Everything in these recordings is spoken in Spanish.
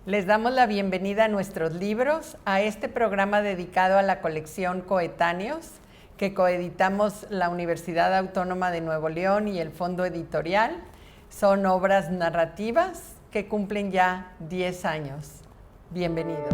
Les damos la bienvenida a nuestros libros, a este programa dedicado a la colección Coetáneos, que coeditamos la Universidad Autónoma de Nuevo León y el Fondo Editorial. Son obras narrativas que cumplen ya 10 años. Bienvenidos.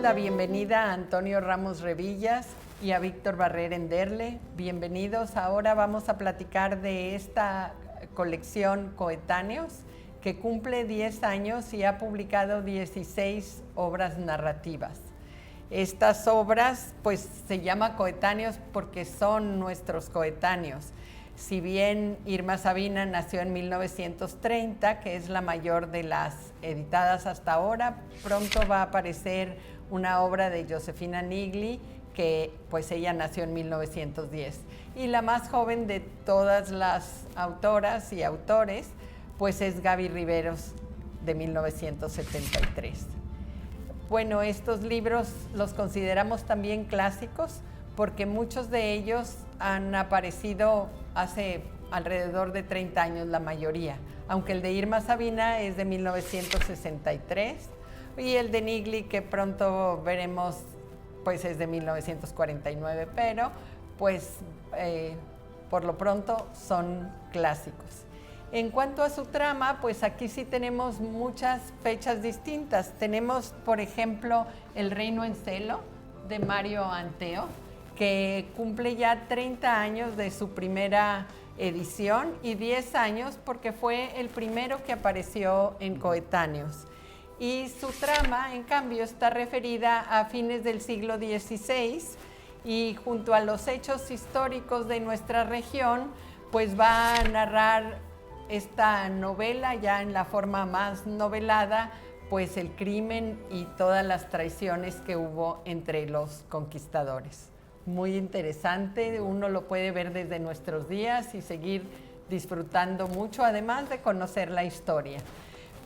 La bienvenida a Antonio Ramos Revillas y a Víctor Barrera Enderle. Bienvenidos. Ahora vamos a platicar de esta colección Coetáneos que cumple 10 años y ha publicado 16 obras narrativas. Estas obras pues se llama Coetáneos porque son nuestros coetáneos. Si bien Irma Sabina nació en 1930, que es la mayor de las editadas hasta ahora, pronto va a aparecer una obra de Josefina Nigli, que pues ella nació en 1910. Y la más joven de todas las autoras y autores, pues es Gaby Riveros, de 1973. Bueno, estos libros los consideramos también clásicos porque muchos de ellos han aparecido hace alrededor de 30 años, la mayoría, aunque el de Irma Sabina es de 1963 y el de Nigli, que pronto veremos, pues es de 1949, pero pues por lo pronto son clásicos. En cuanto a su trama, pues aquí sí tenemos muchas fechas distintas. Tenemos, por ejemplo, El Reino en Celo, de Mario Anteo, que cumple ya 30 años de su primera edición y 10 años porque fue el primero que apareció en Coetáneos. Y su trama, en cambio, está referida a fines del siglo XVI y junto a los hechos históricos de nuestra región, pues va a narrar esta novela ya en la forma más novelada, pues el crimen y todas las traiciones que hubo entre los conquistadores. Muy interesante, uno lo puede ver desde nuestros días y seguir disfrutando mucho, además de conocer la historia.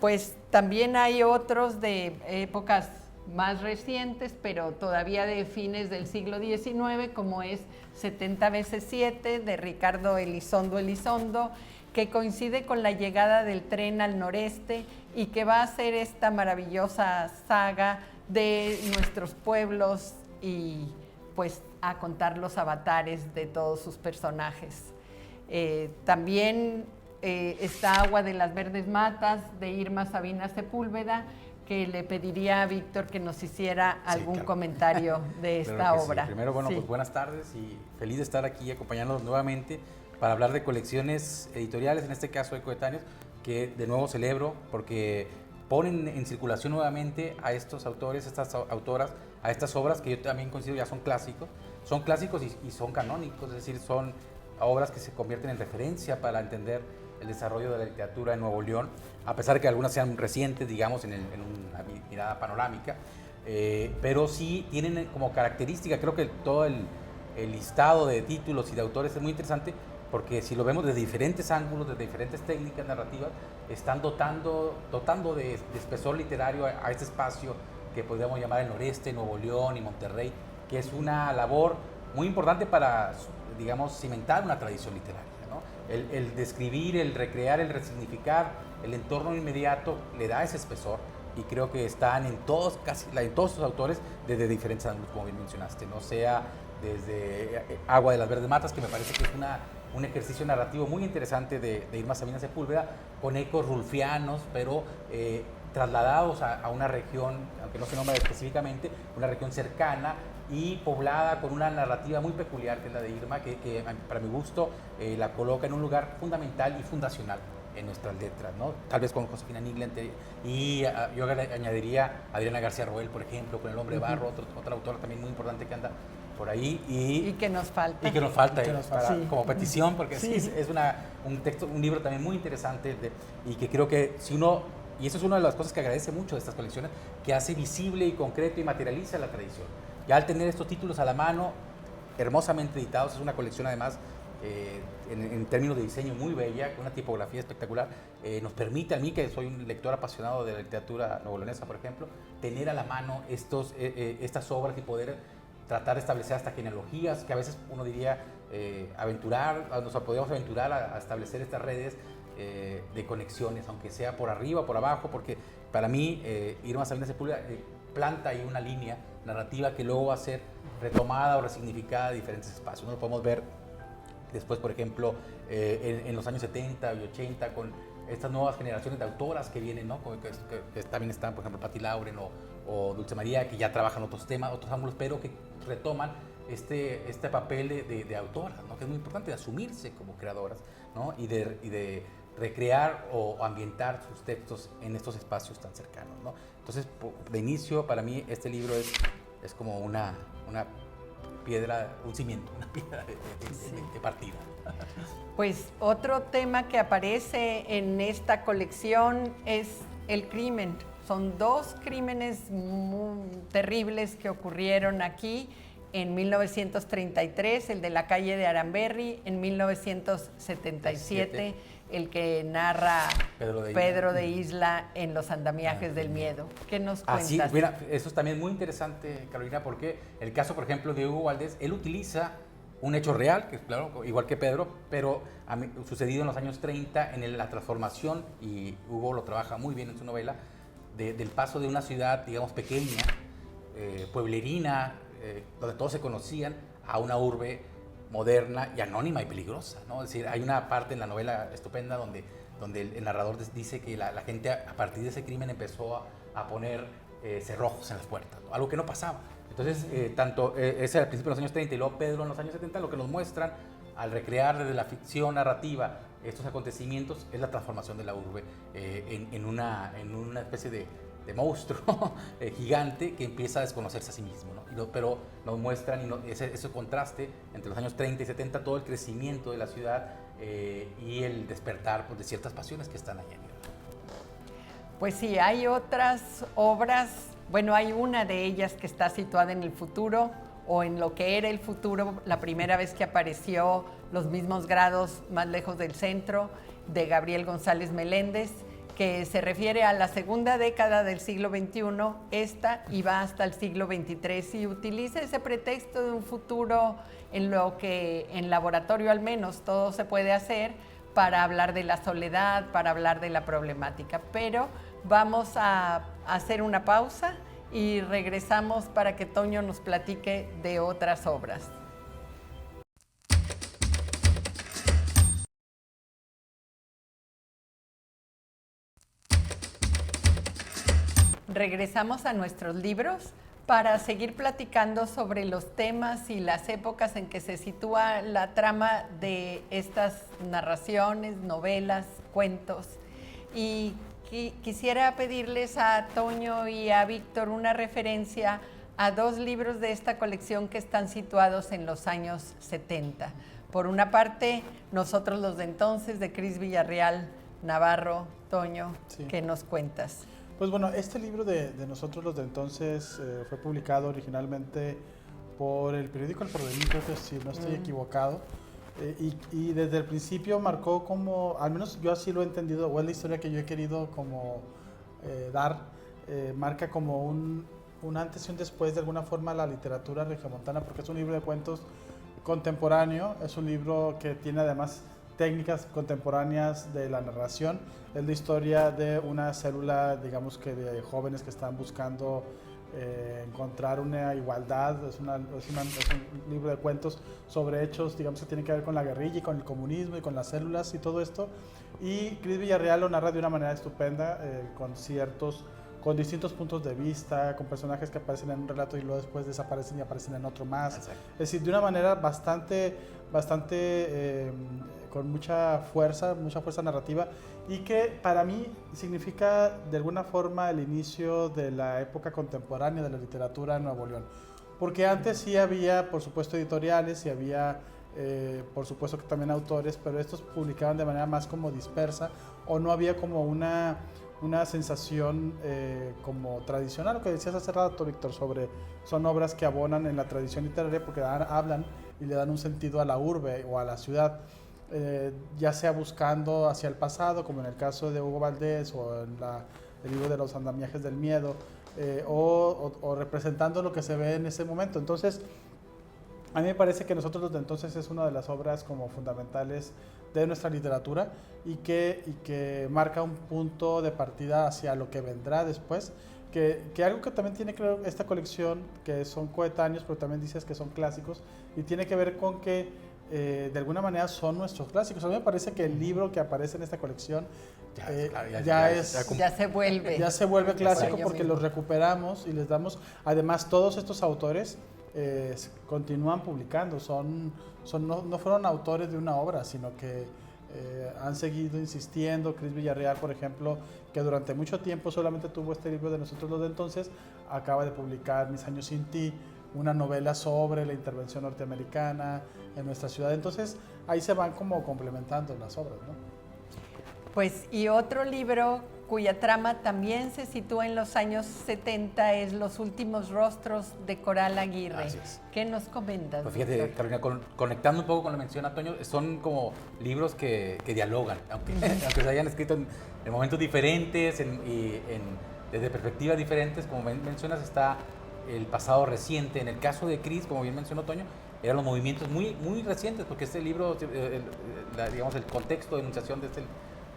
Pues también hay otros de épocas más recientes, pero todavía de fines del siglo XIX, como es 70 veces 7 de Ricardo Elizondo, que coincide con la llegada del tren al noreste y que va a ser esta maravillosa saga de nuestros pueblos y pues a contar los avatares de todos sus personajes. También está Agua de las Verdes Matas, de Irma Sabina Sepúlveda, que le pediría a Víctor que nos hiciera algún comentario de esta obra. Sí. Primero, bueno, pues buenas tardes y feliz de estar aquí acompañándonos nuevamente para hablar de colecciones editoriales, en este caso de Coetáneos, que de nuevo celebro porque ponen en circulación nuevamente a estos autores, estas autoras, a estas obras que yo también considero ya son clásicos y son canónicos, es decir, son obras que se convierten en referencia para entender el desarrollo de la literatura en Nuevo León, a pesar de que algunas sean recientes, digamos, en una mirada panorámica, pero sí tienen como característica, creo que todo el listado de títulos y de autores es muy interesante, porque si lo vemos desde diferentes ángulos, desde diferentes técnicas narrativas, están dotando de espesor literario a este espacio que podríamos llamar el noreste, Nuevo León y Monterrey, que es una labor muy importante para, digamos, cimentar una tradición literaria, ¿no? El describir, el recrear, el resignificar el entorno inmediato le da ese espesor y creo que están en todos sus autores desde diferentes ángulos, como bien mencionaste, no sea desde Agua de las Verdes Matas, que me parece que es un ejercicio narrativo muy interesante de Irma Sabina Sepúlveda, con ecos rulfianos, pero trasladados a una región, aunque no se nombra específicamente, una región cercana y poblada con una narrativa muy peculiar, que es la de Irma, que para mi gusto la coloca en un lugar fundamental y fundacional en nuestras letras, ¿no? Tal vez con Josefina Nigli y yo añadiría a Adriana García Roel, por ejemplo, con El Hombre Barro, otra autora también muy importante que anda por ahí. Y que nos falta. Y que nos falta, sí. Como petición, porque sí, es un libro también muy interesante y que creo que si uno, y eso es una de las cosas que agradece mucho de estas colecciones, que hace visible y concreto y materializa la tradición. Ya al tener estos títulos a la mano, hermosamente editados, es una colección además en términos de diseño muy bella, con una tipografía espectacular. Nos permite a mí, que soy un lector apasionado de la literatura novolonesa, por ejemplo, tener a la mano estas obras y poder tratar de establecer hasta genealogías, que a veces uno diría nos podemos aventurar a establecer estas redes de conexiones, aunque sea por arriba o por abajo, porque para mí Irma Salinas Sepúlveda planta ahí una línea narrativa que luego va a ser retomada o resignificada de diferentes espacios. ¿No? Lo podemos ver después, por ejemplo, en los años 70 y 80, con estas nuevas generaciones de autoras que vienen, ¿no? que también están, por ejemplo, Patti Lauren o Dulce María, que ya trabajan otros temas, otros ángulos, pero que retoman este papel de autoras, ¿no? que es muy importante, de asumirse como creadoras, ¿no? y de recrear o ambientar sus textos en estos espacios tan cercanos, ¿no? Entonces, de inicio, para mí, este libro es como una piedra, un cimiento, una piedra de partida. Pues otro tema que aparece en esta colección es el crimen. Son dos crímenes muy terribles que ocurrieron aquí en 1933, el de la calle de Aramberri, en 1977, el que narra Pedro de Isla en Los andamiajes del miedo. ¿Qué nos cuentas? Así, mira, eso es también muy interesante, Carolina, porque el caso, por ejemplo, de Hugo Valdés, él utiliza un hecho real, que claro, igual que Pedro, pero sucedido en los años 30, en la transformación, y Hugo lo trabaja muy bien en su novela, del paso de una ciudad, digamos, pequeña, pueblerina, donde todos se conocían, a una urbe moderna y anónima y peligrosa, ¿no? Es decir, hay una parte en la novela estupenda donde el narrador dice que la gente a partir de ese crimen empezó a poner cerrojos en las puertas, ¿no? Algo que no pasaba. Entonces, ese al principio de los años 30 y luego Pedro en los años 70, lo que nos muestran al recrear desde la ficción narrativa estos acontecimientos es la transformación de la urbe en una especie de monstruo gigante que empieza a desconocerse a sí mismo, ¿no? Pero nos muestran ese contraste entre los años 30 y 70, todo el crecimiento de la ciudad y el despertar, pues, de ciertas pasiones que están allá. Pues sí, hay otras obras, bueno, hay una de ellas que está situada en el futuro, o en lo que era el futuro, la primera vez que apareció Los mismos grados más lejos del centro, de Gabriel González Meléndez, que se refiere a la segunda década del siglo XXI, y va hasta el siglo XXIII, y utiliza ese pretexto de un futuro en lo que en laboratorio al menos todo se puede hacer para hablar de la soledad, para hablar de la problemática. Pero vamos a hacer una pausa y regresamos para que Toño nos platique de otras obras. Regresamos a nuestros libros para seguir platicando sobre los temas y las épocas en que se sitúa la trama de estas narraciones, novelas, cuentos. Y quisiera pedirles a Toño y a Víctor una referencia a dos libros de esta colección que están situados en los años 70. Por una parte, Nosotros los de entonces, de Cris Villarreal Navarro. Toño, sí. ¿Qué nos cuentas? Pues bueno, este libro de Nosotros los de entonces fue publicado originalmente por el periódico El Porvenir, creo que si no estoy equivocado, y desde el principio marcó como, al menos yo así lo he entendido, o es la historia que yo he querido como marca como un antes y un después de alguna forma la literatura regiomontana, porque es un libro de cuentos contemporáneo, es un libro que tiene además técnicas contemporáneas de la narración. Es la historia de una célula, digamos que de jóvenes que están buscando encontrar una igualdad. Es un libro de cuentos sobre hechos, digamos, que tienen que ver con la guerrilla y con el comunismo y con las células y todo esto. Y Cris Villarreal lo narra de una manera estupenda, con distintos puntos de vista, con personajes que aparecen en un relato y luego después desaparecen y aparecen en otro más. Exacto. Es decir, de una manera bastante con mucha fuerza narrativa, y que para mí significa de alguna forma el inicio de la época contemporánea de la literatura en Nuevo León. Porque antes sí había, por supuesto, editoriales y había, por supuesto, que también autores, pero estos publicaban de manera más como dispersa, o no había como una sensación como tradicional. Lo que decías hace rato, Víctor, son obras que abonan en la tradición literaria porque hablan y le dan un sentido a la urbe o a la ciudad, ya sea buscando hacia el pasado, como en el caso de Hugo Valdés o en el libro de los andamiajes del miedo, o representando lo que se ve en ese momento. Entonces, a mí me parece que Nosotros los de entonces es una de las obras como fundamentales de nuestra literatura y que marca un punto de partida hacia lo que vendrá después, que algo que también tiene que ver esta colección, que son coetáneos, pero también dices que son clásicos, y tiene que ver con que de alguna manera son nuestros clásicos. A mí me parece que el libro que aparece en esta colección ya se vuelve clásico porque los recuperamos y les damos, además todos estos autores continúan publicando, no fueron autores de una obra, sino que han seguido insistiendo. Cris Villarreal, por ejemplo, que durante mucho tiempo solamente tuvo este libro de Nosotros los de entonces, acaba de publicar Mis años sin ti, una novela sobre la intervención norteamericana en nuestra ciudad. Entonces ahí se van como complementando las obras, ¿no? Pues, y otro libro cuya trama también se sitúa en los años 70 es Los últimos rostros de Coral Aguirre. ¿Qué nos comentas? Pues fíjate, Carolina, conectando un poco con la mención a Toño, son como libros que dialogan, aunque se hayan escrito en momentos diferentes desde perspectivas diferentes. Como mencionas, está el pasado reciente. En el caso de Cris, como bien mencionó Toño, eran los movimientos muy, muy recientes, porque este libro, digamos, el contexto de enunciación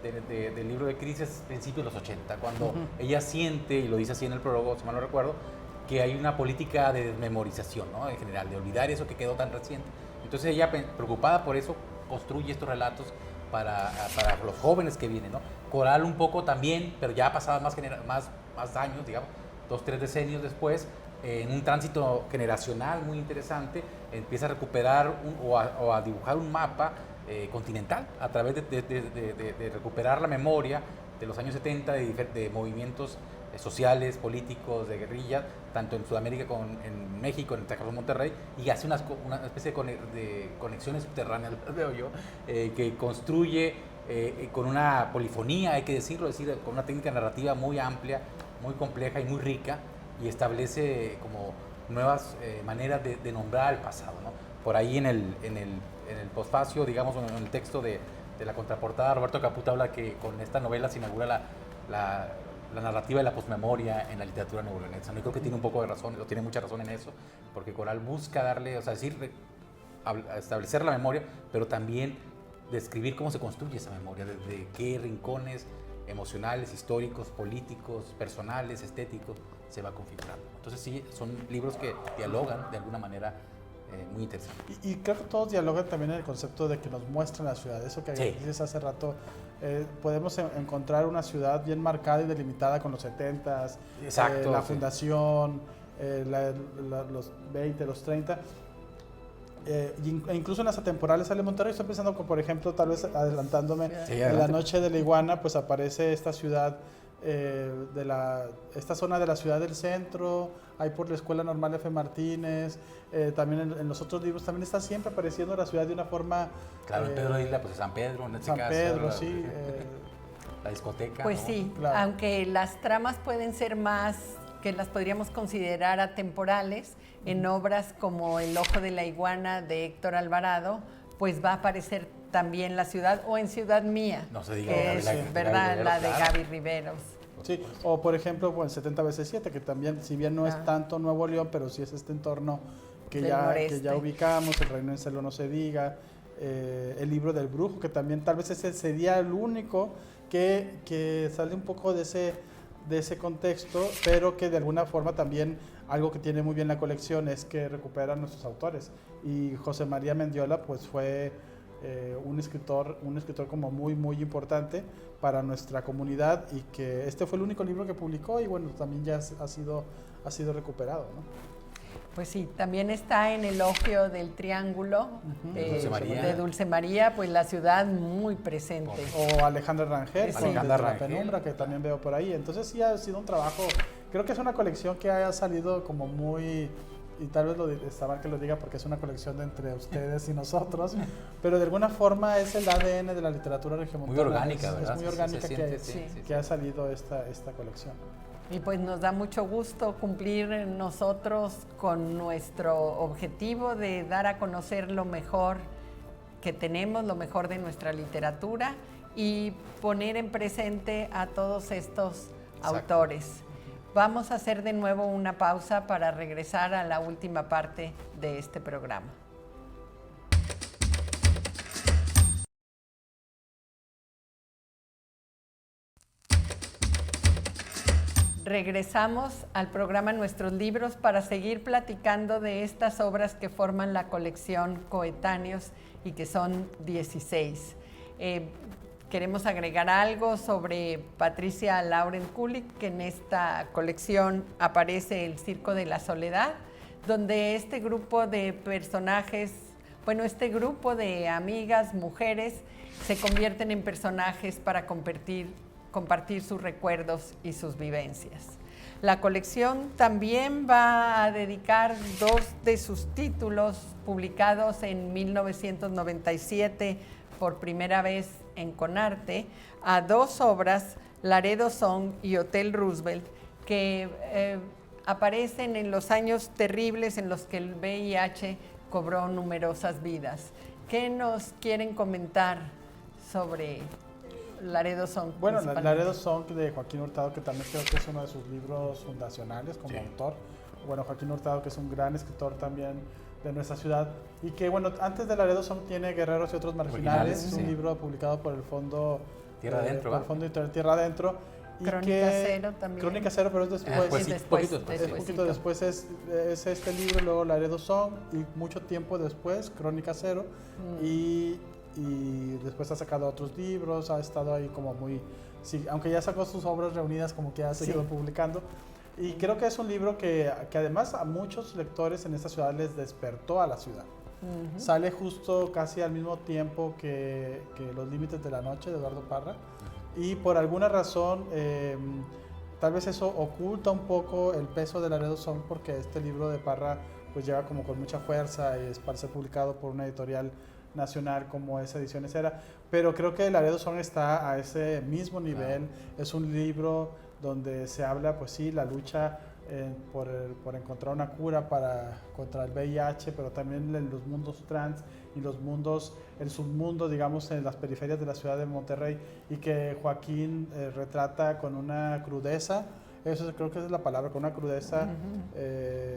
del libro de Cris es principios de los 80, cuando ella siente, y lo dice así en el prólogo, si mal no recuerdo, que hay una política de desmemorización, ¿no? En general, de olvidar eso que quedó tan reciente. Entonces ella, preocupada por eso, construye estos relatos para los jóvenes que vienen, ¿no? Coral un poco también, pero ya pasadas más años, digamos, 2-3 decenios después, en un tránsito generacional muy interesante, empieza a recuperar o a dibujar un mapa continental a través de recuperar la memoria de los años 70 de movimientos sociales, políticos, de guerrilla, tanto en Sudamérica como en México, en Texas, Monterrey, y hace una especie de conexiones subterráneas, veo yo, que construye con una polifonía, hay que decirlo, es decir, con una técnica narrativa muy amplia, muy compleja y muy rica, y establece como nuevas maneras de nombrar el pasado, ¿no? Por ahí en el posfacio, digamos, en el texto de la contraportada, Roberto Caputo habla que con esta novela se inaugura la narrativa de la posmemoria en la literatura neoleonesa. Yo creo que tiene un poco de razón, o tiene mucha razón en eso, porque Coral busca darle, o sea, establecer la memoria, pero también describir cómo se construye esa memoria, desde qué rincones emocionales, históricos, políticos, personales, estéticos se va configurando. Entonces sí, son libros que dialogan de alguna manera muy interesante. Y creo que todos dialogan también en el concepto de que nos muestran la ciudad. Eso que dices hace rato, podemos encontrar una ciudad bien marcada y delimitada con los 70s, la fundación, los 20, los 30. E incluso en las atemporales sale Monterrey. Estoy pensando que, por ejemplo, tal vez adelantándome, en La noche de la iguana, pues aparece esta ciudad, esta zona de la ciudad del centro, hay por la Escuela Normal F. Martínez, también en los otros libros también está siempre apareciendo la ciudad de una forma... Claro, en Pedro Isla, pues San Pedro, en este caso. San Pedro, sí. La discoteca. Pues ¿no? sí, claro. Aunque las tramas pueden ser más, que las podríamos considerar atemporales, en obras como El ojo de la iguana de Héctor Alvarado, pues va a aparecer también la ciudad, o en Ciudad Mía, no se diga, que es, ¿verdad? La de Gaby Riveros. Sí, o por ejemplo, bueno, 70 veces 7, que también, si bien no es tanto Nuevo León, pero sí es este entorno que ya ubicamos, El reino en celo no se diga, El libro del brujo, que también tal vez ese sería el único que sale un poco de ese contexto, pero que de alguna forma también algo que tiene muy bien la colección es que recupera a nuestros autores. Y José María Mendiola pues fue un escritor como muy, muy importante para nuestra comunidad, y que este fue el único libro que publicó, y bueno, también ya ha sido recuperado, ¿no? Pues sí, también está en Elogio del Triángulo, de Dulce María, pues la ciudad muy presente. O Alejandra Rangel, con La Penumbra, que también veo por ahí. Entonces sí ha sido un trabajo, creo que es una colección que haya salido como muy, y tal vez está mal que lo diga porque es una colección de entre ustedes y nosotros, pero de alguna forma es el ADN de la literatura regiomontana. Muy orgánica, ¿verdad? Es muy orgánica que ha salido esta colección. Y pues nos da mucho gusto cumplir nosotros con nuestro objetivo de dar a conocer lo mejor que tenemos, lo mejor de nuestra literatura y poner en presente a todos estos autores. Vamos a hacer de nuevo una pausa para regresar a la última parte de este programa. Regresamos al programa Nuestros Libros para seguir platicando de estas obras que forman la colección Coetáneos y que son 16. Queremos agregar algo sobre Patricia Lauren Kulik, que en esta colección aparece El Circo de la Soledad, donde este grupo de personajes, este grupo de amigas, mujeres, se convierten en personajes para compartir sus recuerdos y sus vivencias. La colección también va a dedicar 2 de sus títulos publicados en 1997 por primera vez en Conarte a 2 obras, Laredo Song y Hotel Roosevelt, que aparecen en los años terribles en los que el VIH cobró numerosas vidas. ¿Qué nos quieren comentar sobre Laredo Song? Bueno, Laredo Song de Joaquín Hurtado, que también creo que es uno de sus libros fundacionales como autor. Bueno, Joaquín Hurtado, que es un gran escritor también de nuestra ciudad, y que, bueno, antes de Laredo Song tiene Guerreros y otros marginales, un libro publicado por el Fondo Tierra Adentro, el Fondo Editorial Tierra Adentro. Crónica Cero también. Crónica Cero, pero es después. Poquito después es este libro, luego Laredo Song, y mucho tiempo después, Crónica Cero, y después ha sacado otros libros, ha estado ahí como muy... Sí, aunque ya sacó sus obras reunidas, como que ha seguido publicando. Y creo que es un libro que además a muchos lectores en esta ciudad les despertó a la ciudad. Sale justo casi al mismo tiempo que Los Límites de la Noche, de Eduardo Parra. Y por alguna razón, tal vez eso oculta un poco el peso de Laredo Song, porque este libro de Parra pues llega como con mucha fuerza y es para ser publicado por una editorial nacional como esa Ediciones Era, pero creo que Laredo Song está a ese mismo nivel. Es un libro donde se habla, pues sí, la lucha por encontrar una cura contra el VIH, pero también en los mundos trans y el submundo, digamos, en las periferias de la ciudad de Monterrey, y que Joaquín retrata con una crudeza, eso creo que es la palabra, con una crudeza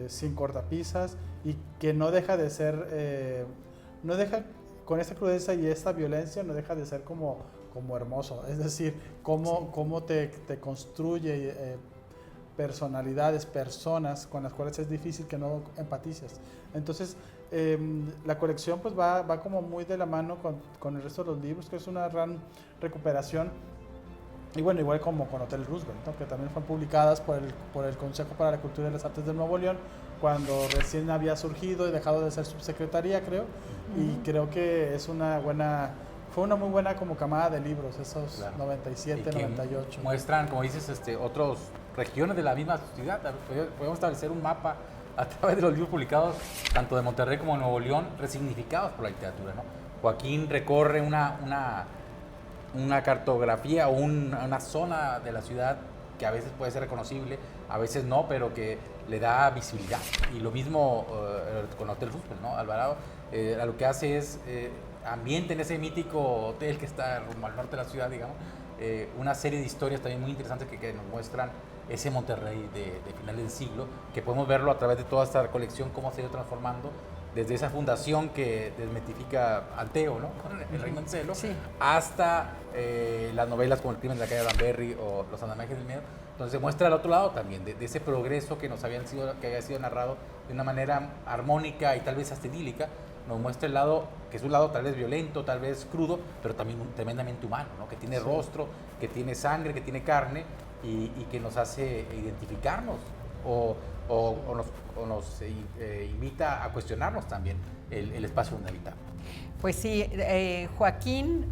sin cortapisas, y que no deja de ser, con esta crudeza y esta violencia, no deja de ser como hermoso, es decir, cómo te construye personalidades, personas con las cuales es difícil que no empatices. Entonces, la colección pues va como muy de la mano con el resto de los libros, que es una gran recuperación. Y bueno, igual como con Hotel Roosevelt, ¿no? Que también fueron publicadas por el Consejo para la Cultura y las Artes de Nuevo León, cuando recién había surgido y dejado de ser subsecretaría, creo. Y creo que fue una muy buena como camada de libros, esos 97, 98. Muestran, como dices, otras regiones de la misma ciudad. Podemos establecer un mapa a través de los libros publicados, tanto de Monterrey como de Nuevo León, resignificados por la literatura, ¿no? Joaquín recorre una cartografía o una zona de la ciudad que a veces puede ser reconocible, a veces no, pero que le da visibilidad. Y lo mismo con Hotel Roosevelt, ¿no? Alvarado lo que hace es ambiente en ese mítico hotel que está rumbo al norte de la ciudad, digamos, una serie de historias también muy interesantes que nos muestran ese Monterrey de finales del siglo, que podemos verlo a través de toda esta colección, cómo se ha ido transformando desde esa fundación que desmitifica al Teo, ¿no? El Reino del Cielo, hasta las novelas como El Crimen de la calle Danbury o Los Andamiajes del Miedo. Entonces se muestra al otro lado también, de ese progreso que que había sido narrado de una manera armónica y tal vez hasta idílica. Nos muestra el lado, que es un lado tal vez violento, tal vez crudo, pero también tremendamente humano, ¿no? Que tiene rostro, que tiene sangre, que tiene carne y que nos hace identificarnos o nos invita a cuestionarnos también el espacio donde habitamos. Pues sí, Joaquín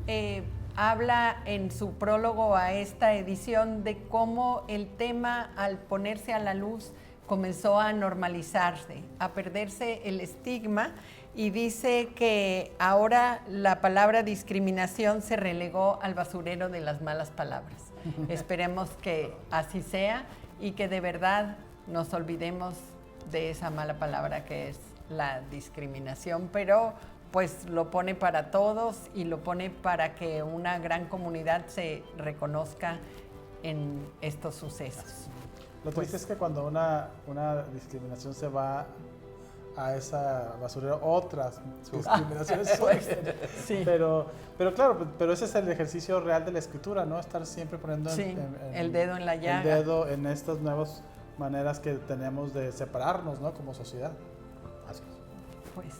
habla en su prólogo a esta edición de cómo el tema, al ponerse a la luz, comenzó a normalizarse, a perderse el estigma, y dice que ahora la palabra discriminación se relegó al basurero de las malas palabras. Esperemos que así sea y que de verdad nos olvidemos de esa mala palabra que es la discriminación, pero pues lo pone para todos y lo pone para que una gran comunidad se reconozca en estos sucesos. Lo triste es que cuando una discriminación se va a esa basurera, otras discriminaciones surgen. Sí. Pero claro, pero ese es el ejercicio real de la escritura, ¿no? Estar siempre poniendo el dedo en la llaga. El dedo en estas nuevas maneras que tenemos de separarnos, ¿no? Como sociedad. Así es. Pues,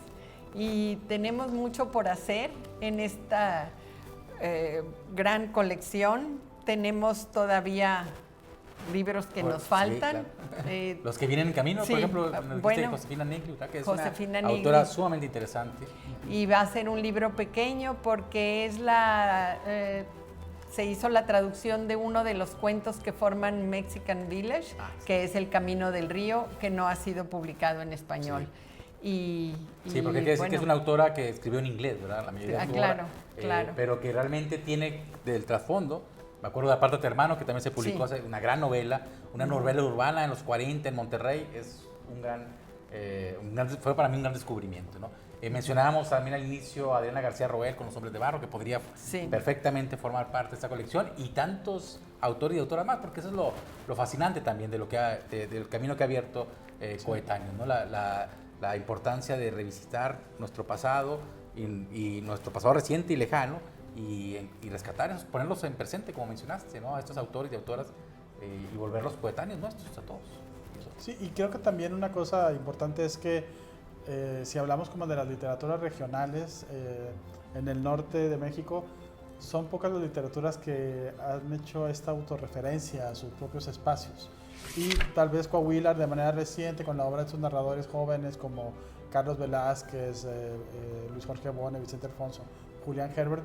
y tenemos mucho por hacer en esta gran colección. Tenemos todavía libros que nos faltan. Sí, claro. Los que vienen en camino, sí, por ejemplo, bueno, Josefina Negri, que es Josefina una Negri, autora sumamente interesante. Y va a ser un libro pequeño porque es se hizo la traducción de uno de los cuentos que forman Mexican Village, que es El Camino del Río, que no ha sido publicado en español. Sí, porque hay que decir que es una autora que escribió en inglés, ¿verdad? La mayoría de su obra, claro. Pero que realmente tiene del trasfondo. Me acuerdo de Apártate Hermano, que también se publicó, una gran novela, una novela urbana en los 40 en Monterrey. Es fue para mí un gran descubrimiento, ¿no? Mencionábamos también al inicio a Adriana García Roel con Los Hombres de Barro, que podría perfectamente formar parte de esta colección, y tantos autores y autoras más, porque eso es lo fascinante también de del camino que ha abierto Coetáneos, ¿no? La importancia de revisitar nuestro pasado y nuestro pasado reciente y lejano, y rescatar, ponerlos en presente, como mencionaste, ¿no? A estos autores y autoras, y volverlos coetáneos nuestros a todos. Sí, y creo que también una cosa importante es que si hablamos como de las literaturas regionales en el norte de México, son pocas las literaturas que han hecho esta autorreferencia a sus propios espacios. Y tal vez Coahuila, de manera reciente, con la obra de sus narradores jóvenes como Carlos Velázquez, Luis Jorge Bone, Vicente Alfonso, Julián Herbert,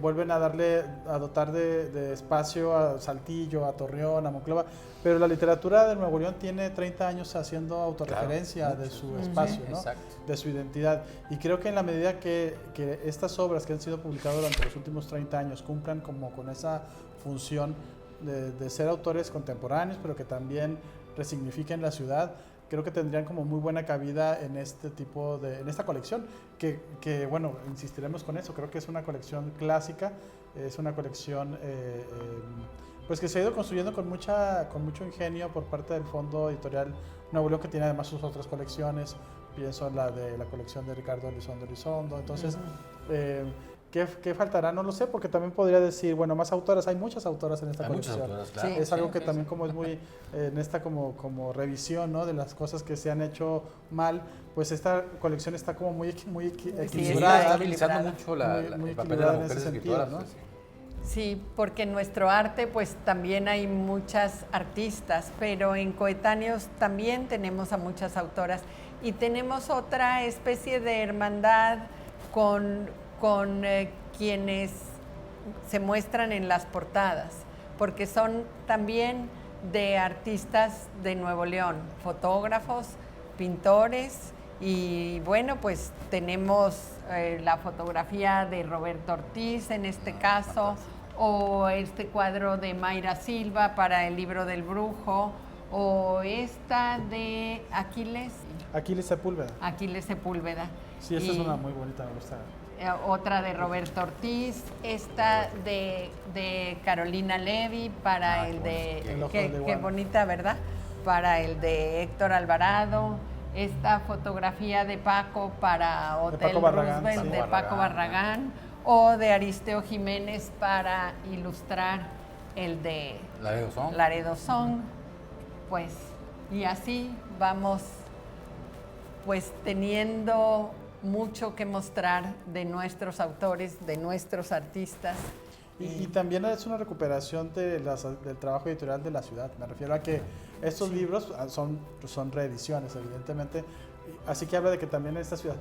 vuelven a dotar de espacio a Saltillo, a Torreón, a Monclova, pero la literatura de Nuevo León tiene 30 años haciendo autorreferencia de su espacio, ¿no? De su identidad, y creo que en la medida que estas obras que han sido publicadas durante los últimos 30 años cumplan como con esa función de ser autores contemporáneos, pero que también resignifiquen la ciudad, creo que tendrían como muy buena cabida en este tipo en esta colección, que bueno, insistiremos con eso. Creo que es una colección clásica, es una colección pues que se ha ido construyendo con mucho ingenio por parte del Fondo Editorial Nuevo León, que tiene además sus otras colecciones. Pienso en la colección de Ricardo Elizondo. Entonces, ¿qué faltará? No lo sé, porque también podría decir, bueno, más autoras, hay muchas autoras en esta colección. Muchas autoras, claro. Es algo que también como es muy, en esta como revisión, ¿no? De las cosas que se han hecho mal, pues esta colección está como muy equilibrada. Está habilitando mucho el papel de las mujeres escritoras, ¿no? Sí, porque en nuestro arte pues también hay muchas artistas, pero en Coetáneos también tenemos a muchas autoras y tenemos otra especie de hermandad con quienes se muestran en las portadas, porque son también de artistas de Nuevo León, fotógrafos, pintores, y bueno, pues tenemos la fotografía de Roberto Ortiz en este caso, o este cuadro de Mayra Silva para el libro del brujo, o esta de Aquiles Sepúlveda. Sí, esta es una muy bonita, me gusta. Otra de Roberto Ortiz, esta de Carolina Levy para el de... Qué bonita, ¿verdad? Para el de Héctor Alvarado, esta fotografía de Paco para Hotel Roosevelt de Paco Barragán, o de Aristeo Jiménez para ilustrar el de Laredo Song. Pues, y así vamos pues teniendo mucho que mostrar de nuestros autores, de nuestros artistas. Y también es una recuperación del trabajo editorial de la ciudad. Me refiero a que estos libros son reediciones, evidentemente. Así que habla de que también en esta ciudad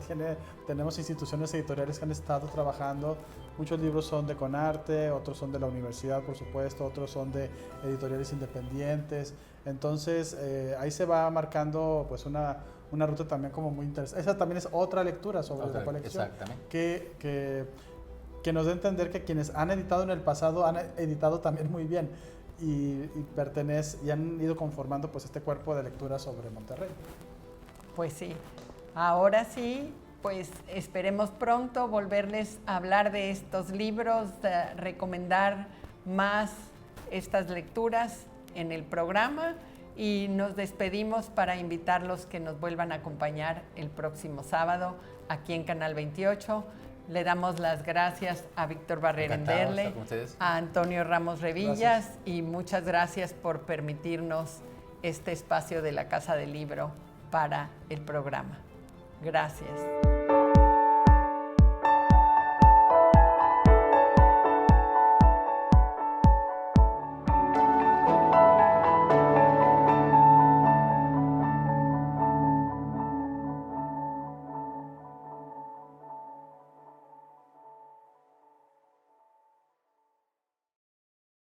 tenemos instituciones editoriales que han estado trabajando. Muchos libros son de Conarte, otros son de la universidad, por supuesto, otros son de editoriales independientes. Entonces, ahí se va marcando pues una ruta también como muy interesante. Esa también es otra lectura sobre la colección que nos da a entender que quienes han editado en el pasado han editado también muy bien. y han ido conformando pues este cuerpo de lectura sobre Monterrey. Pues sí, ahora sí, pues esperemos pronto volverles a hablar de estos libros, de recomendar más estas lecturas en el programa y nos despedimos para invitarlos que nos vuelvan a acompañar el próximo sábado aquí en Canal 28. Le damos las gracias a Víctor Barrera Enderle, a Antonio Ramos Revillas y muchas gracias por permitirnos este espacio de la Casa del Libro para el programa. Gracias.